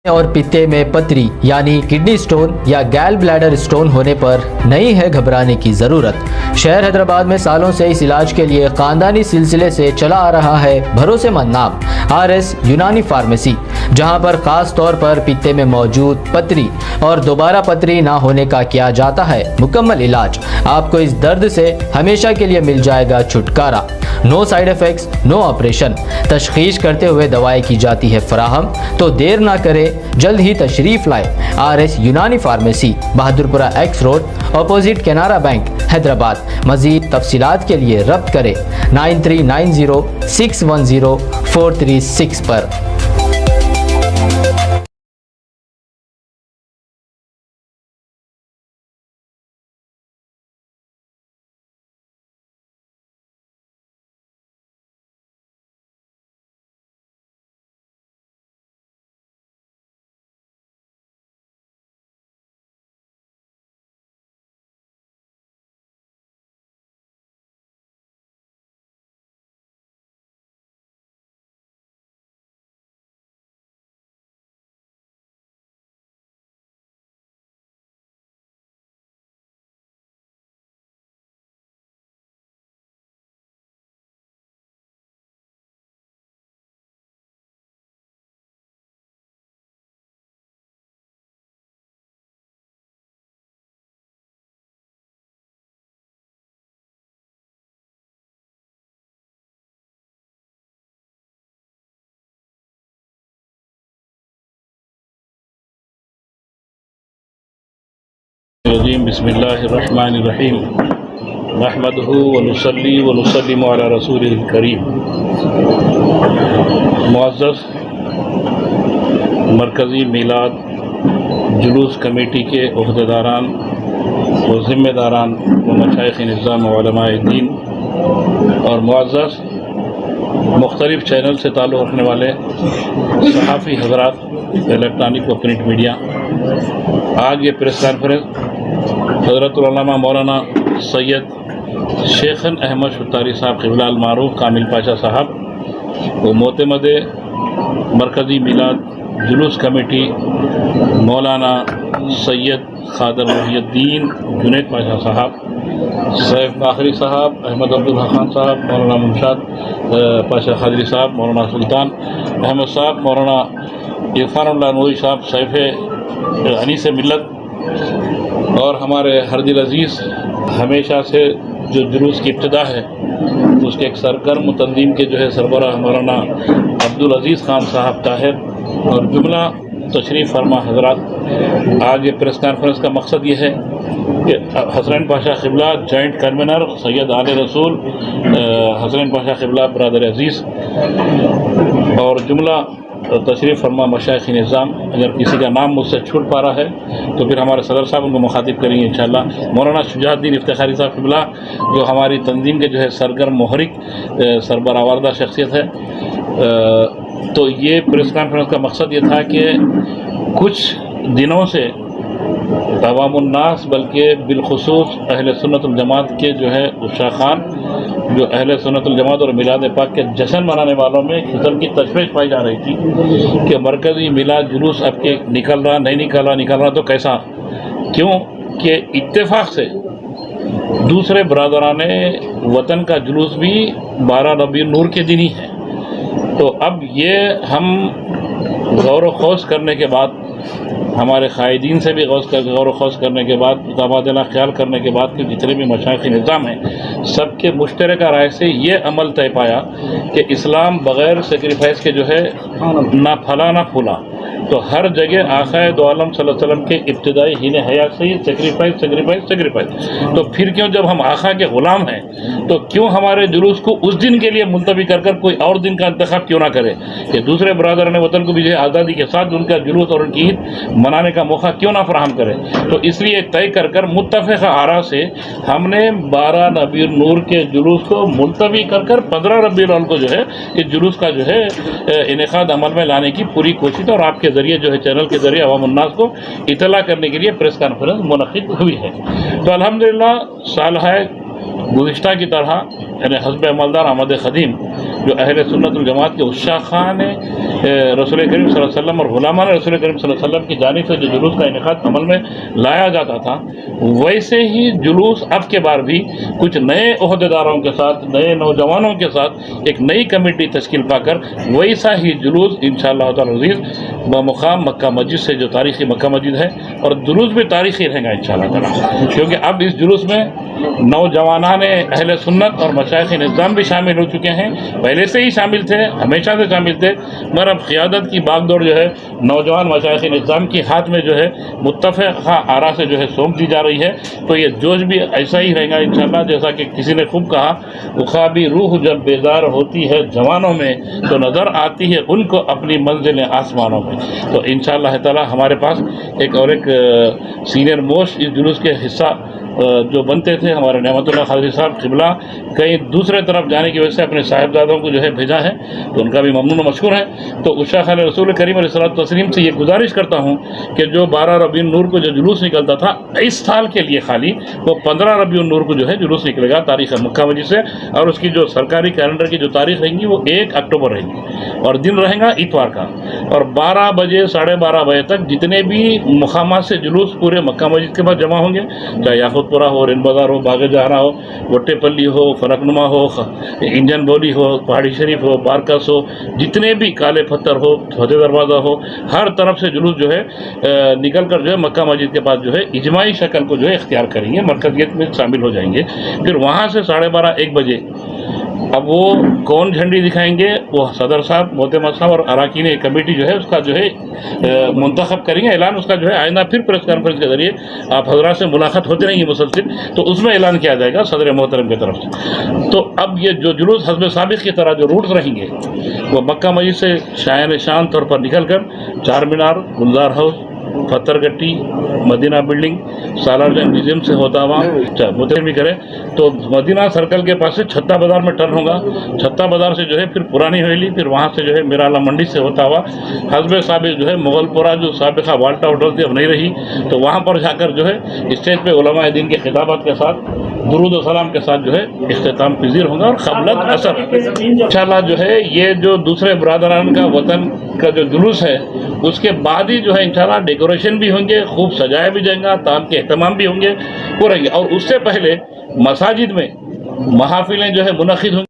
اور پتے میں پتری یعنی کڈنی سٹون یا گیل بلیڈر سٹون ہونے پر نہیں ہے گھبرانے کی ضرورت۔ شہر حیدرآباد میں سالوں سے اس علاج کے لیے خاندانی سلسلے سے چلا آ رہا ہے بھروسے مند نام RS یونانی فارمیسی، جہاں پر خاص طور پر پتے میں موجود پتری اور دوبارہ پتری نہ ہونے کا کیا جاتا ہے مکمل علاج۔ آپ کو اس درد سے ہمیشہ کے لیے مل جائے گا چھٹکارا۔ نو سائیڈ ایفیکٹس، نو آپریشن، تشخیص کرتے ہوئے دوائیں کی جاتی ہے فراہم۔ تو دیر نہ کرے، جلد ہی تشریف لائے۔ RS Unani pharmacy, Bahadurpura X road, opposite Canara bank, Hyderabad. مزید تفصیلات کے لیے ربط کریں 9390610436 پر۔ بسم اللہ الرحمن الرحیم نحمدہ ونصلی ونسلم علی رسولہ الکریم۔ معزز مرکزی میلاد جلوس کمیٹی کے عہدیداران و ذمہ داران و مشائخ نظام و علماء دین اور معزز مختلف چینل سے تعلق رکھنے والے صحافی حضرات، الیکٹرانک و پرنٹ میڈیا، آج یہ پریس کانفرنس حضرت العلامہ مولانا سید شیخن احمد شتاری صاحب قبلہ المعروف کامل پاشا صاحب و معتمد مرکزی میلاد جلوس کمیٹی مولانا سید خادر محی الدین جنید پاشا صاحب، سیف باخری صاحب، احمد عبدالحق خان صاحب، مولانا ممشاد پاشا خادری صاحب، مولانا سلطان احمد صاحب، مولانا عرفان اللہ نوری صاحب، سیف انیس ملت، اور ہمارے ہر دل عزیز ہمیشہ سے جو جلوس کی ابتدا ہے اس کے ایک سرگرم تنظیم کے جو ہے سربراہ مولانا عبدالعزیز خان صاحب طاہر اور جملہ تشریف فرما حضرات، آج یہ پریس کانفرنس کا مقصد یہ ہے کہ حسنین پاشا قبلہ جوائنٹ کنوینر سید آل رسول حسنین پاشا قبلہ برادر عزیز اور جملہ تشریف فرما مشائخ نظام، اگر کسی کا نام مجھ سے چھوٹ پا رہا ہے تو پھر ہمارے صدر صاحب ان کو مخاطب کریں گے انشاءاللہ۔ مولانا شجاع الدین افتخاری صاحب قبلہ جو ہماری تنظیم کے جو ہے سرگرم محرک سربراہ شخصیت ہے۔ تو یہ پریس کانفرنس کا مقصد یہ تھا کہ کچھ دنوں سے عوام الناس بلکہ بالخصوص اہل سنت الجماعت کے جو ہے اشاخان، جو اہل سنت الجماعت اور میلاد پاک کے جشن منانے والوں میں ایک قسم کی تشویش پائی جا رہی تھی کہ مرکزی میلاد جلوس اب کے نکل رہا نہیں نکل رہا تو کیسا، کیوں کہ اتفاق سے دوسرے برادران وطن کا جلوس بھی 12 ربیع النور کے دن ہی ہے۔ تو اب یہ ہم غور و خوض کرنے کے بعد، ہمارے قائدین سے بھی غور و خوض کرنے کے بعد، تبادلہ خیال کرنے کے بعد کہ جتنے بھی مشائخ نظام ہیں سب کے مشترکہ رائے سے یہ عمل طے پایا کہ اسلام بغیر سیکریفائس کے جو ہے نہ پھلا نہ پھولا۔ تو ہر جگہ آقا دو عالم صلی اللہ علیہ وسلم کے ابتدائی ہین حیات سے ہی سیکریفائس۔ تو پھر کیوں جب ہم آقا کے غلام ہیں تو کیوں ہمارے جلوس کو اس دن کے لیے ملتوی کر کوئی اور دن کا انتخاب کیوں نہ کرے کہ دوسرے برادران وطن کو بھی جو ہے آزادی کے ساتھ ان کا جلوس اور ان کی عید منانے کا موقع کیوں نہ فراہم کرے۔ تو اس لیے طے کر متفق آراء سے ہم نے 12 ربیع النور کے جلوس کو ملتوی کر 15 ربیع الاول کو جو ہے اس جلوس کا جو ہے انعقاد عمل میں لانے کی پوری کوشش اور آپ کے ذریعے جو ہے چینل کے ذریعے عوام الناس کو اطلاع کرنے کے لیے پریس کانفرنس منعقد ہوئی ہے۔ تو الحمدللہ سالہ گزشتہ کی طرح یعنی حزب عملدار آمد قدیم جو اہل سنت الجماعت کے عشاقان رسول کریم صلی اللہ علیہ وسلم اور غلامان رسول کریم صلی اللہ علیہ وسلم کی جانب سے جو جلوس کا انعقاد عمل میں لایا جاتا تھا، ویسے ہی جلوس اب کے بار بھی کچھ نئے عہدیداروں کے ساتھ، نئے نوجوانوں کے ساتھ ایک نئی کمیٹی تشکیل پا کر ویسا ہی جلوس انشاءاللہ تعالی عزیز بمقام مکہ مسجد سے، جو تاریخی مکہ مسجد ہے، اور جلوس بھی تاریخی رہے گا انشاءاللہ تعالی، کیونکہ اب اس جلوس میں نوجوانان اہل سنت اور مشائخ نظام بھی شامل ہو چکے ہیں، پہلے سے ہی شامل تھے، ہمیشہ سے شامل تھے، مگر اب قیادت کی باغ دوڑ جو ہے نوجوان مشائخ نظام کی ہاتھ میں جو ہے متفقہ آرا سے جو ہے سونپ دی جا رہی ہے، تو یہ جوش بھی ایسا ہی رہے گا انشاءاللہ، جیسا کہ کسی نے خوب کہا، اخابی روح جب بیدار ہوتی ہے جوانوں میں تو نظر آتی ہے ان کو اپنی منزلیں آسمانوں میں۔ تو انشاءاللہ تعالی ہمارے پاس ایک سینئر موسٹ اس جلوس کے حصہ جو بنتے تھے ہمارے نعمت اللہ خالدی صاحب قبلہ، کہیں دوسرے طرف جانے کی وجہ سے اپنے صاحبزادوں کو جو ہے بھیجا ہے، تو ان کا بھی ممنون و مشکور ہے۔ تو عشاق رسول کریم علیہ الصلوۃ والتسلیم سے یہ گزارش کرتا ہوں کہ جو 12 ربیع النور کو جو جلوس نکلتا تھا اس سال کے لیے خالی، وہ 15 ربیع النور کو جو ہے جلوس نکلے گا تاریخ مکہ مسجد سے، اور اس کی جو سرکاری کیلنڈر کی جو تاریخ رہیں گی وہ 1 اکتوبر رہیں گی، اور دن رہے گا اتوار کا، اور 12 بجے 12:30 بجے تک جتنے بھی مقامات سے جلوس پورے مکہ مسجد کے پاس جمع ہوں گے، چاہے یاقوت پورہ ہو، رین بازار ہو، باغ جہاں ہو، وٹے پلی ہو، فلک نما ہو، انجن بولی ہو، پہاڑی شریف ہو، بارکس ہو، جتنے بھی کالے پتھر ہو، فتح دروازہ ہو، ہر طرف سے جلوس جو ہے نکل کر جو ہے مکہ مسجد کے پاس جو ہے اجماعی شکل کو جو ہے اختیار کریں گے، مرکزیت میں شامل ہو جائیں گے۔ پھر وہاں سے 12:30-1 بجے اب وہ کون جھنڈی دکھائیں گے، وہ صدر صاحب، محتمم صاحب اور اراکین کمیٹی جو ہے اس کا جو ہے منتخب کریں گے، اعلان اس کا جو ہے آئندہ پھر پریس کانفرنس کے ذریعے آپ حضرات سے ملاقات ہوتی رہیں گی مسلسل، تو اس میں اعلان کیا جائے گا صدر محترم کی طرف سے۔ تو اب یہ جو جلوس حزب سابق کی طرح جو روٹس رہیں گے، وہ مکہ مسجد سے شان طور پر نکل کر چار مینار، گلزار ہاؤس، پتھر گٹی، مدینہ بلڈنگ، سالار جنگ میوزیم سے ہوتا ہوا متحد بھی کرے تو مدینہ سرکل کے پاس سے چھتہ بازار میں ٹرن ہوگا، چھتہ بازار سے جو ہے پھر پرانی حویلی، پھر وہاں سے جو ہے میرالا منڈی سے ہوتا ہوا حزب سابق جو ہے مغل پورہ جو سابقہ والٹا ہوٹل تھی اب نہیں رہی، تو وہاں پر جا کر جو ہے اسٹیج پہ علماء دین کے خطابات کے ساتھ درود و سلام کے ساتھ جو ہے اختتام پذیر ہوگا، اور قبلت اثر انشاءاللہ جو ہے یہ جو دوسرے برادران کا وطن کا جو جلوس ہے اس کے بعد ہی جو ہے انشاءاللہ ڈیکوریشن بھی ہوں گے، خوب سجایا بھی جائے گا، تام کے اہتمام بھی ہوں گے، وہ رہیں گے، اور اس سے پہلے مساجد میں محافلیں جو ہے منعقد ہوں گی۔